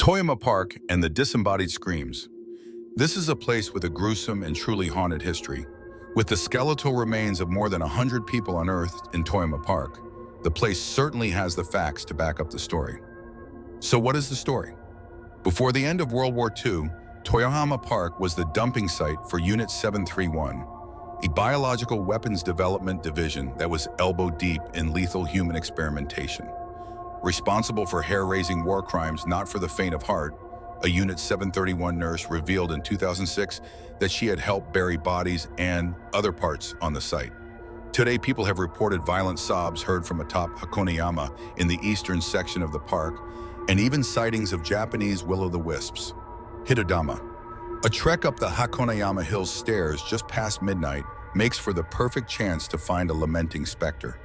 Toyama Park and the disembodied screams. This is a place with a gruesome and truly haunted history. With the skeletal remains of more than 100 people unearthed in Toyama Park, the place certainly has the facts to back up the story. So what is the story? Before the end of World War II, Toyama Park was the dumping site for Unit 731, a biological weapons development division that was elbow-deep in lethal human experimentation. Responsible for hair-raising war crimes not for the faint of heart, a Unit 731 nurse revealed in 2006 that she had helped bury bodies and other parts on the site. Today, people have reported violent sobs heard from atop Hakoneyama in the eastern section of the park, and even sightings of Japanese will-o'-the-wisps. Hitodama. A trek up the Hakoneyama Hills stairs just past midnight makes for the perfect chance to find a lamenting specter.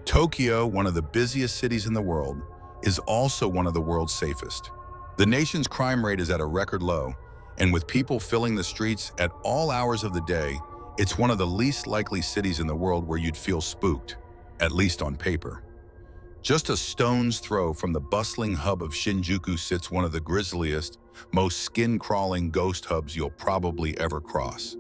Tokyo, one of the busiest cities in the world, is also one of the world's safest. The nation's crime rate is at a record low, and with people filling the streets at all hours of the day, it's one of the least likely cities in the world where you'd feel spooked, at least on paper. Just a stone's throw from the bustling hub of Shinjuku sits one of the grisliest, most skin-crawling ghost hubs you'll probably ever cross.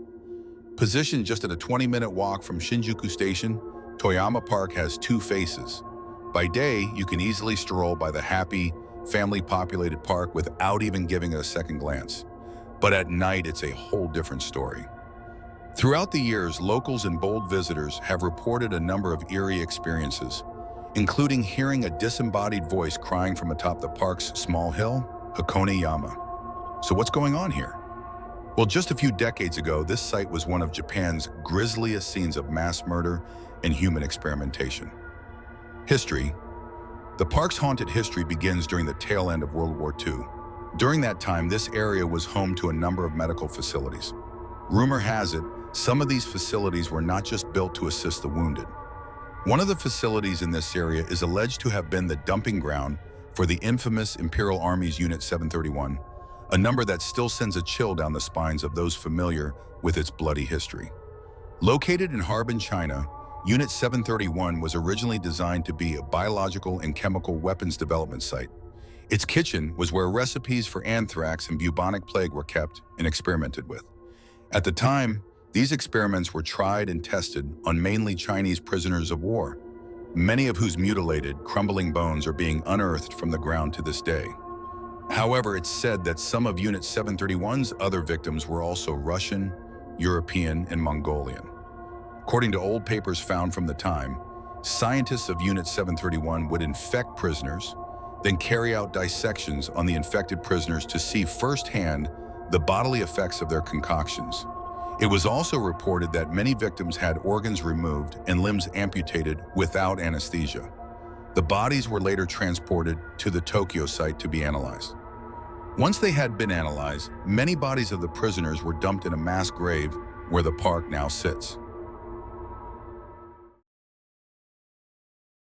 Positioned just at a 20-minute walk from Shinjuku Station, Toyama Park has two faces. By day, you can easily stroll by the happy, family-populated park without even giving it a second glance. But at night, it's a whole different story. Throughout the years, locals and bold visitors have reported a number of eerie experiences, including hearing a disembodied voice crying from atop the park's small hill, Hakoneyama. So what's going on here? Well, just a few decades ago, this site was one of Japan's grisliest scenes of mass murder and human experimentation. History. The park's haunted history begins during the tail end of World War II. During that time, this area was home to a number of medical facilities. Rumor has it, some of these facilities were not just built to assist the wounded. One of the facilities in this area is alleged to have been the dumping ground for the infamous Imperial Army's Unit 731, a number that still sends a chill down the spines of those familiar with its bloody history. Located in Harbin, China, Unit 731 was originally designed to be a biological and chemical weapons development site. Its kitchen was where recipes for anthrax and bubonic plague were kept and experimented with. At the time, these experiments were tried and tested on mainly Chinese prisoners of war, many of whose mutilated, crumbling bones are being unearthed from the ground to this day. However, it's said that some of Unit 731's other victims were also Russian, European, and Mongolian. According to old papers found from the time, scientists of Unit 731 would infect prisoners, then carry out dissections on the infected prisoners to see firsthand the bodily effects of their concoctions. It was also reported that many victims had organs removed and limbs amputated without anesthesia. The bodies were later transported to the Tokyo site to be analyzed. Once they had been analyzed, many bodies of the prisoners were dumped in a mass grave where the park now sits.